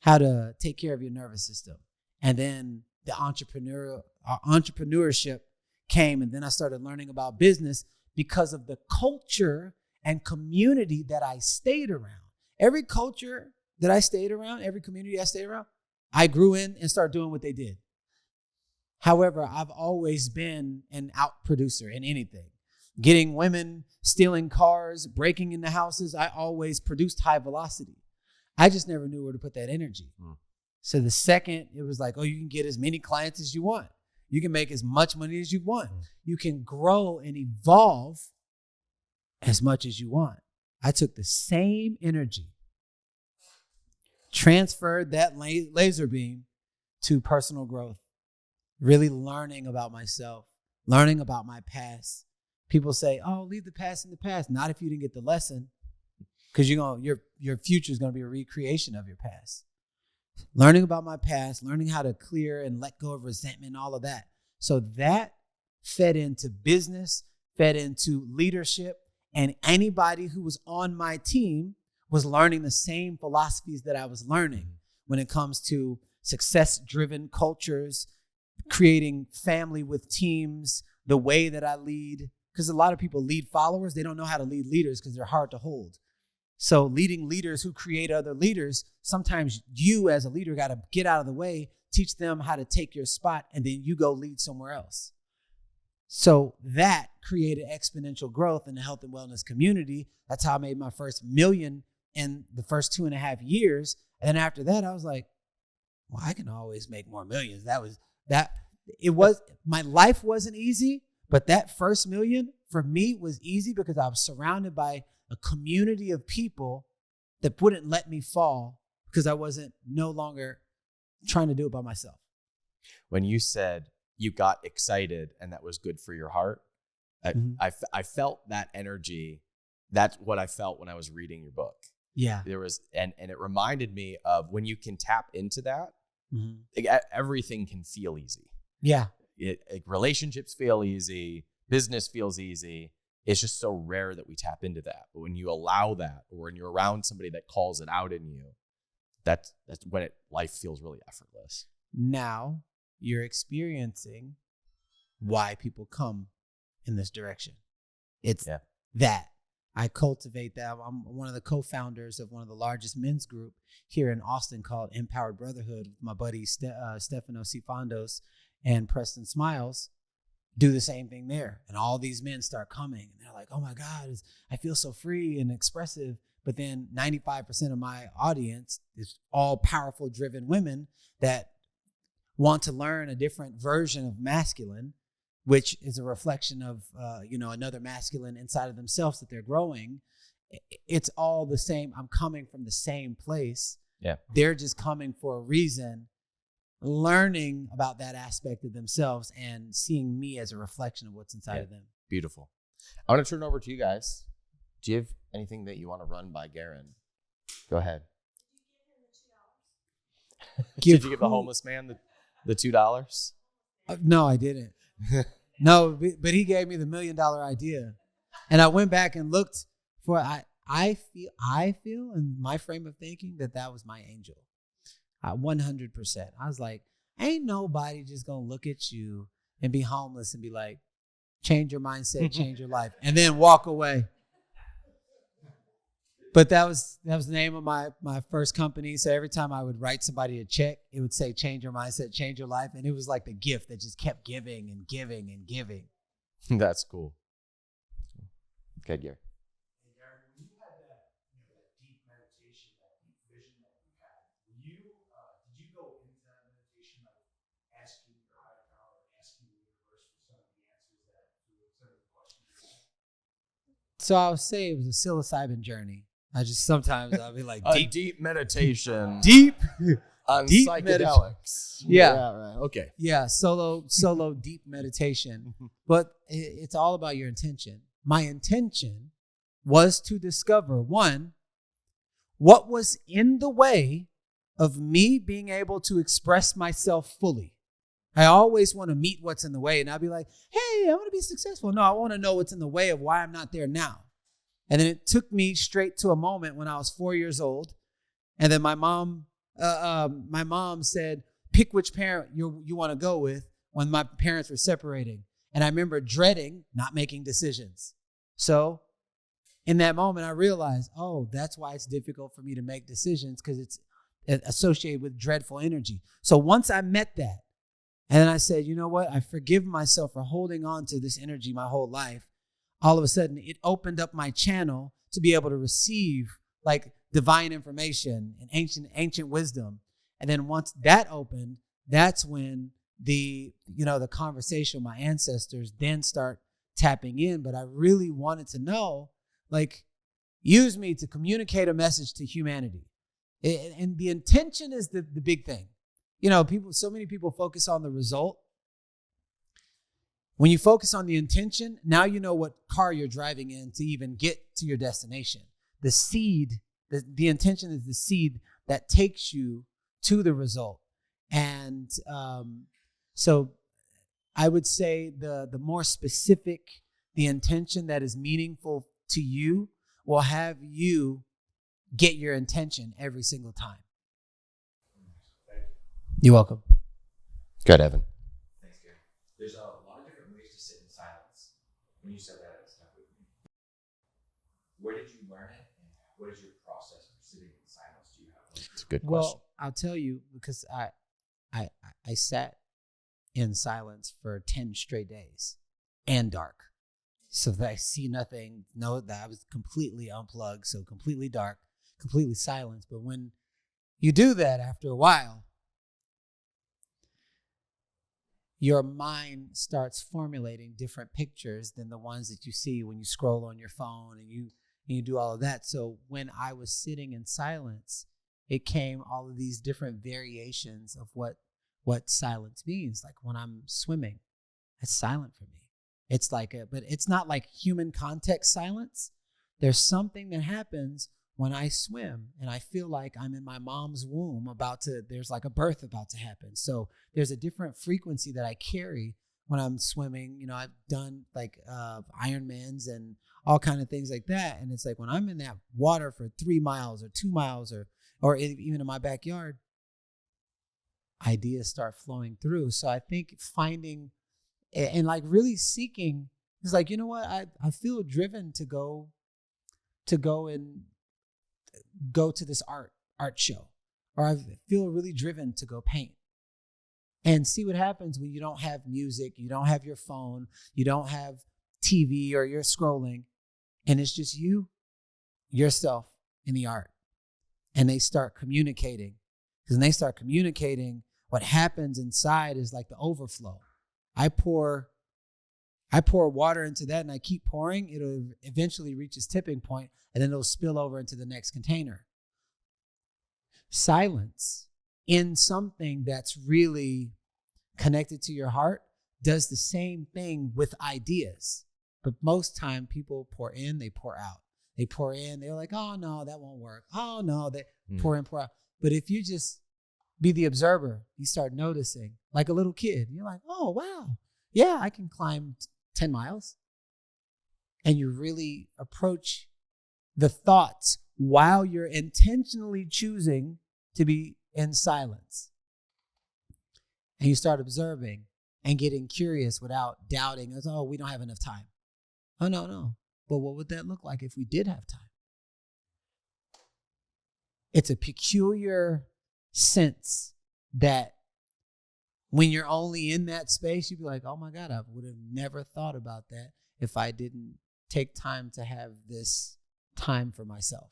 how to take care of your nervous system. And then the entrepreneurship came, and then I started learning about business because of the culture and community that I stayed around. Every culture that I stayed around, every community I stayed around, I grew in and started doing what they did. However, I've always been an out producer in anything. Getting women, stealing cars, breaking into houses, I always produced high velocity. I just never knew where to put that energy. So the second it was like, oh, you can get as many clients as you want. You can make as much money as you want. You can grow and evolve as much as you want. I took the same energy, transferred that laser beam to personal growth, really learning about myself, learning about my past. People say, oh, leave the past in the past. Not if you didn't get the lesson, because your future is going to be a recreation of your past. Learning about my past, learning how to clear and let go of resentment, all of that. So that fed into business, fed into leadership, and anybody who was on my team was learning the same philosophies that I was learning when it comes to success-driven cultures, creating family with teams, the way that I lead. Because a lot of people lead followers. They don't know how to lead leaders because they're hard to hold. So leading leaders who create other leaders, sometimes you as a leader got to get out of the way, teach them how to take your spot, and then you go lead somewhere else. So that created exponential growth in the health and wellness community. That's how I made my first $1 million in the first 2.5 years. And then after that, I was like, well, I can always make more millions. My life wasn't easy, but that first $1 million for me was easy because I was surrounded by a community of people that wouldn't let me fall because I wasn't no longer trying to do it by myself. When you said you got excited and that was good for your heart, I felt that energy. That's what I felt when I was reading your book. Yeah. There was, and it reminded me of when you can tap into that, everything can feel easy. Yeah. Relationships feel easy. Business feels easy. It's just so rare that we tap into that. But when you allow that, or when you're around somebody that calls it out in you, that's when life feels really effortless. Now you're experiencing why people come in this direction. It's that. I cultivate that. I'm one of the co-founders of one of the largest men's group here in Austin called Empowered Brotherhood. My buddy Stefano Cifandos and Preston Smiles do the same thing there. And all these men start coming and they're like, oh my God, I feel so free and expressive. But then 95% of my audience is all powerful, driven women that want to learn a different version of masculine, which is a reflection of, another masculine inside of themselves that they're growing. It's all the same. I'm coming from the same place. Yeah. They're just coming for a reason, learning about that aspect of themselves and seeing me as a reflection of what's inside of them. Beautiful. I want to turn it over to you guys. Do you have anything that you want to run by Garrain? Go ahead. Did you give the homeless man the $2? No, I didn't. No, but he gave me the $1 million idea. And I went back and looked for, I feel in my frame of thinking that was my angel. 100%. I was like, ain't nobody just going to look at you and be homeless and be like, change your mindset, change your life, and then walk away. But that was the name of my first company. So every time I would write somebody a check, it would say, change your mindset, change your life. And it was like the gift that just kept giving and giving and giving. That's cool. Okay, Gary. Hey, Garrain, when you had that deep meditation, that deep vision that you had, did you go into that meditation like asking your higher power, asking the universe for some of the answers that some of the questions you had? So I would say it was a psilocybin journey. I'll be like, deep meditation. Deep on deep psychedelics. Yeah. Right. Okay. Yeah, solo deep meditation. But it's all about your intention. My intention was to discover, one, what was in the way of me being able to express myself fully. I always want to meet what's in the way, and I'll be like, hey, I want to be successful. No, I want to know what's in the way of why I'm not there now. And then it took me straight to a moment when I was 4 years old. And then my mom said, pick which parent you want to go with when my parents were separating. And I remember dreading not making decisions. So in that moment, I realized, oh, that's why it's difficult for me to make decisions, because it's associated with dreadful energy. So once I met that, and then I said, you know what? I forgive myself for holding on to this energy my whole life. All of a sudden, it opened up my channel to be able to receive like divine information and ancient wisdom. And then once that opened, that's when the conversation with my ancestors then start tapping in. But I really wanted to know, like, use me to communicate a message to humanity. And the intention is the big thing. so many people focus on the result. When you focus on the intention, now you know what car you're driving in to even get to your destination. The seed, the intention is the seed that takes you to the result. And so I would say the more specific the intention that is meaningful to you will have you get your intention every single time. You're welcome. Good, Evan. Thanks, Gary. There's a lot of different ways to sit in silence. When you said that, it stuck with me. Where did you learn it, and what is your process for sitting in silence? Do you have one? It's a good question. Well, I'll tell you, because I sat in silence for 10 straight days and dark. So that I see nothing, know that I was completely unplugged, so completely dark, completely silent. But when you do that after a while, your mind starts formulating different pictures than the ones that you see when you scroll on your phone and you do all of that. So when I was sitting in silence, it came all of these different variations of what silence means. Like when I'm swimming, it's silent for me. It's like but it's not like human context silence. There's something that happens when I swim and I feel like I'm in my mom's womb there's like a birth about to happen. So there's a different frequency that I carry when I'm swimming. I've done like Ironmans and all kind of things like that. And it's like when I'm in that water for 3 miles or 2 miles or even in my backyard, ideas start flowing through. So I think finding and like really seeking is like, you know what, I feel driven to go to this art show, or I feel really driven to go paint, and see what happens when you don't have music, you don't have your phone, you don't have TV, or you're scrolling, and it's just yourself in the art, and they start communicating. Because when they start communicating, what happens inside is like the overflow. I pour water into that and I keep pouring, it'll eventually reach its tipping point and then it'll spill over into the next container. Silence in something that's really connected to your heart does the same thing with ideas. But most time people pour in, they pour out. They pour in, they're like, oh no, that won't work. Oh no, they pour in, pour out. But if you just be the observer, you start noticing, like a little kid. You're like, oh, wow. Yeah, I can climb 10 miles. And you really approach the thoughts while you're intentionally choosing to be in silence. And you start observing and getting curious without doubting, oh, we don't have enough time. Oh, no. But what would that look like if we did have time? It's a peculiar sense that when you're only in that space, you'd be like, oh my God, I would have never thought about that if I didn't take time to have this time for myself.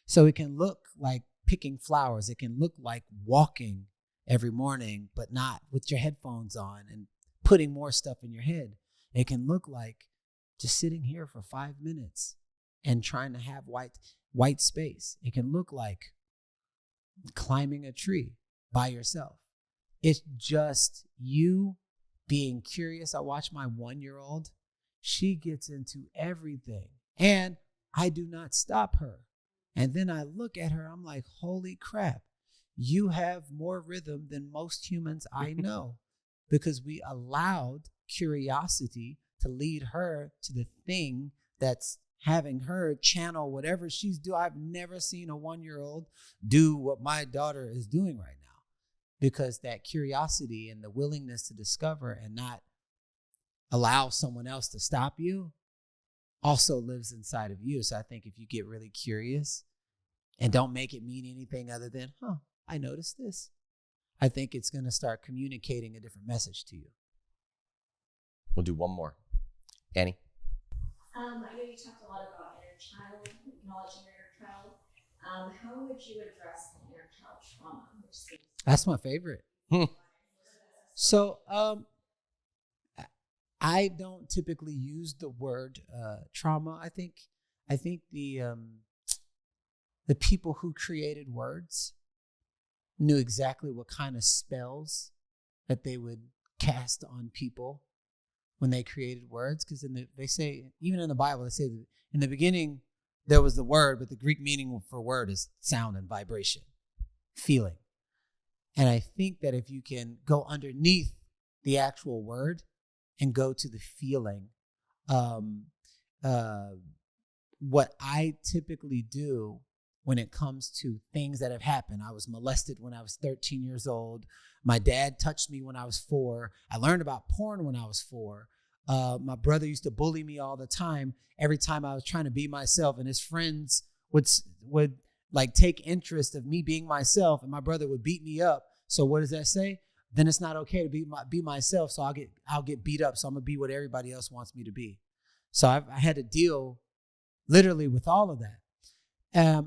So it can look like picking flowers. It can look like walking every morning, but not with your headphones on and putting more stuff in your head. It can look like just sitting here for 5 minutes and trying to have white space. It can look like climbing a tree by yourself. It's just you being curious. I watch my 1-year-old. She gets into everything. And I do not stop her. And then I look at her. I'm like, holy crap. You have more rhythm than most humans I know. Because we allowed curiosity to lead her to the thing that's having her channel whatever she's doing. I've never seen a 1-year-old do what my daughter is doing right now, because that curiosity and the willingness to discover and not allow someone else to stop you also lives inside of you. So I think if you get really curious and don't make it mean anything other than, I noticed this, I think it's going to start communicating a different message to you. We'll do one more. Annie? I know you talked a lot about inner child, acknowledging your inner child. How would you address the inner child trauma? That's my favorite. So I don't typically use the word trauma. I think the people who created words knew exactly what kind of spells that they would cast on people when they created words. Because they say, even in the Bible, they say that in the beginning there was the word, but the Greek meaning for word is sound and vibration, feeling. And I think that if you can go underneath the actual word and go to the feeling, what I typically do when it comes to things that have happened. I was molested when I was 13 years old. My dad touched me when I was 4. I learned about porn when I was 4. My brother used to bully me all the time. Every time I was trying to be myself, and his friends would like take interest of me being myself, and my brother would beat me up. So what does that say? Then it's not okay to be myself. So I'll get beat up. So I'm gonna be what everybody else wants me to be. So I had to deal literally with all of that.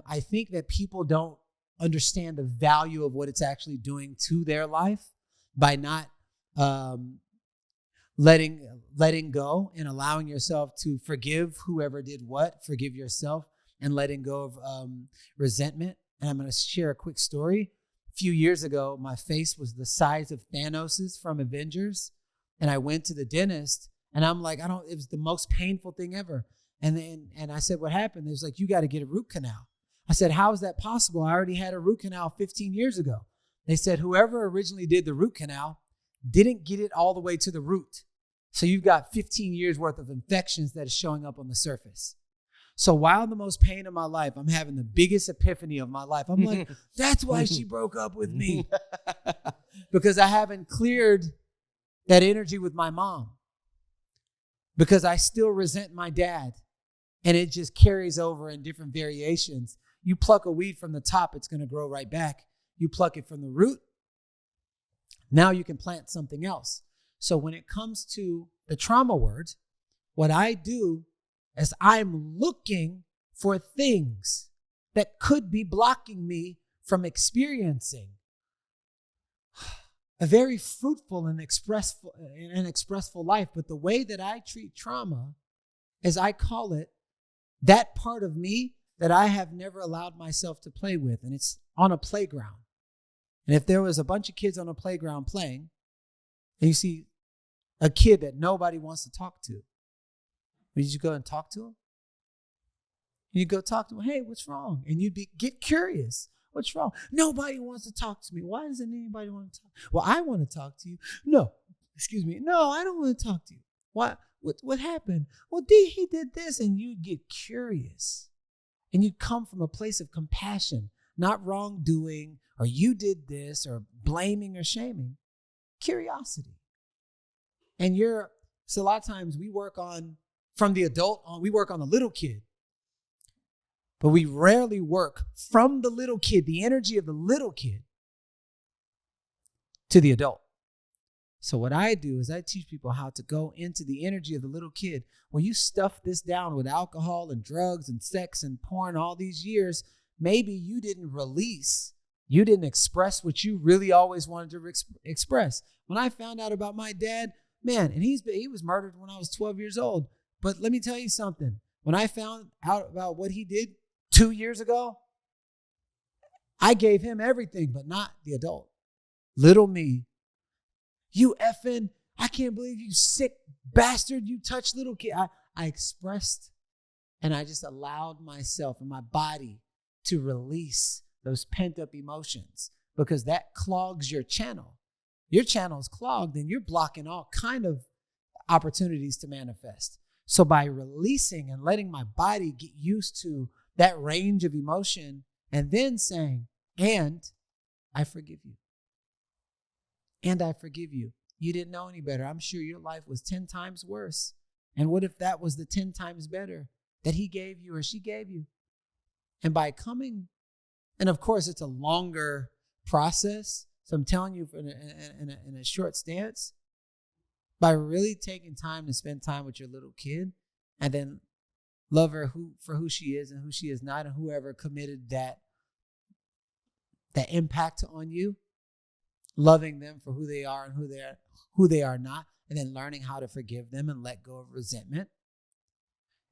I think that people don't understand the value of what it's actually doing to their life by not letting go and allowing yourself to forgive whoever did what, forgive yourself, and letting go of resentment. And I'm going to share a quick story. A few years ago, my face was the size of Thanos's from Avengers, and I went to the dentist, and I'm like, it was the most painful thing ever. And I said, what happened? It was like, you got to get a root canal. I said, how is that possible? I already had a root canal 15 years ago. They said, whoever originally did the root canal didn't get it all the way to the root. So you've got 15 years worth of infections that is showing up on the surface. So while the most pain of my life, I'm having the biggest epiphany of my life. I'm like, that's why she broke up with me. Because I haven't cleared that energy with my mom. Because I still resent my dad. And it just carries over in different variations. You pluck a weed from the top, it's going to grow right back. You pluck it from the root, now you can plant something else. So when it comes to the trauma word, what I do is I'm looking for things that could be blocking me from experiencing a very fruitful and expressful life. But the way that I treat trauma is I call it that part of me that I have never allowed myself to play with. And it's on a playground. And if there was a bunch of kids on a playground playing, and you see a kid that nobody wants to talk to, would you go and talk to him? You go talk to him. Hey, what's wrong? And you'd get curious. What's wrong? Nobody wants to talk to me. Why doesn't anybody want to talk? Well, I want to talk to you. No, excuse me. No, I don't want to talk to you. Why? What happened? Well, he did this, and you'd get curious. And you'd come from a place of compassion, not wrongdoing, or you did this, or blaming or shaming. Curiosity. And so a lot of times we work on, from the adult on, we work on the little kid. But we rarely work from the little kid, the energy of the little kid, to the adult. So what I do is I teach people how to go into the energy of the little kid. When you stuff this down with alcohol and drugs and sex and porn all these years, maybe you didn't release, you didn't express what you really always wanted to express. When I found out about my dad, man, and he was murdered when I was 12 years old. But let me tell you something. When I found out about what he did 2 years ago, I gave him everything, but not the adult. Little me. You effing, I can't believe you sick bastard, you touched little kid. I expressed, and I just allowed myself and my body to release those pent-up emotions, because that clogs your channel. Your channel is clogged, and you're blocking all kind of opportunities to manifest. So by releasing and letting my body get used to that range of emotion, and then saying, and I forgive you. And I forgive you. You didn't know any better. I'm sure your life was 10 times worse. And what if that was the 10 times better that he gave you or she gave you? And by coming, and of course it's a longer process. So I'm telling you in a short stance, by really taking time to spend time with your little kid, and then love her for who she is and who she is not, and whoever committed that impact on you, loving them for who they are and who they are not, and then learning how to forgive them and let go of resentment.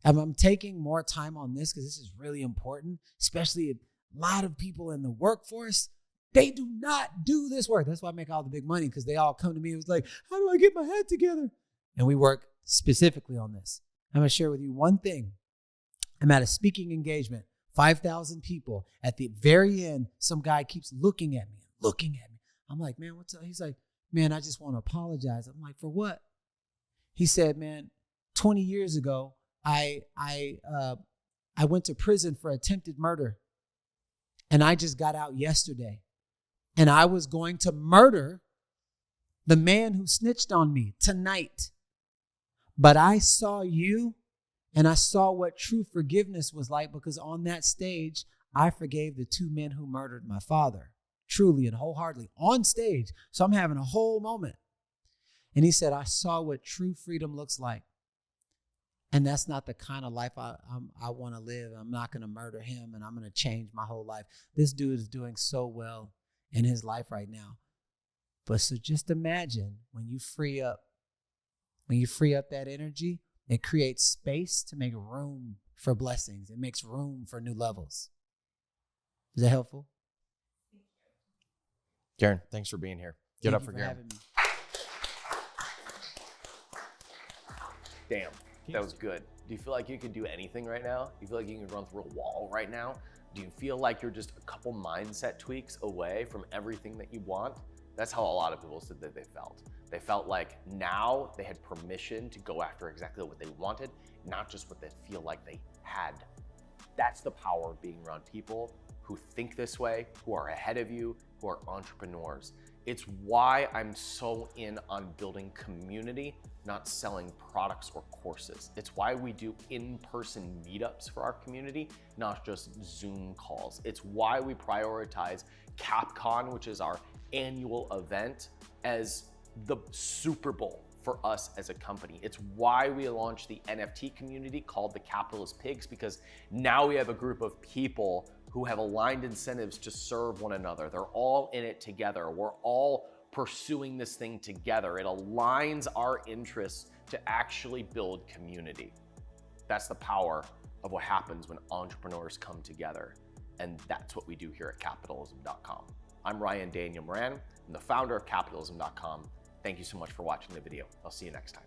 And I'm taking more time on this because this is really important, especially a lot of people in the workforce. They do not do this work. That's why I make all the big money, because they all come to me. It was like, how do I get my head together? And we work specifically on this. I'm going to share with you one thing. I'm at a speaking engagement, 5,000 people. At the very end, some guy keeps looking at me. I'm like, man, what's up? He's like, man, I just want to apologize. I'm like, for what? He said, man, 20 years ago, I went to prison for attempted murder. And I just got out yesterday. And I was going to murder the man who snitched on me tonight. But I saw you, and I saw what true forgiveness was like, because on that stage, I forgave the 2 men who murdered my father, truly and wholeheartedly, on stage. So I'm having a whole moment. And he said, I saw what true freedom looks like. And that's not the kind of life I want to live. I'm not going to murder him, and I'm going to change my whole life. This dude is doing so well in his life right now. But so just imagine when you free up that energy, it creates space to make room for blessings. It makes room for new levels. Is that helpful? Garrain, thanks for being here. Give it up for Garrain. having me. Damn, that was good. Do you feel like you could do anything right now? Do you feel like you can run through a wall right now? Do you feel like you're just a couple mindset tweaks away from everything that you want? That's how a lot of people said that they felt. They felt like now they had permission to go after exactly what they wanted, not just what they feel like they had. That's the power of being around people who think this way, who are ahead of you, who are entrepreneurs. It's why I'm so in on building community, not selling products or courses. It's why we do in-person meetups for our community, not just Zoom calls. It's why we prioritize CapCon, which is our annual event, as the Super Bowl for us as a company. It's why we launched the NFT community called the Capitalist Pigs, because now we have a group of people who have aligned incentives to serve one another. They're all in it together. We're all pursuing this thing together. It aligns our interests to actually build community. That's the power of what happens when entrepreneurs come together. And that's what we do here at capitalism.com. I'm Ryan Daniel Moran. I'm the founder of capitalism.com. Thank you so much for watching the video. I'll see you next time.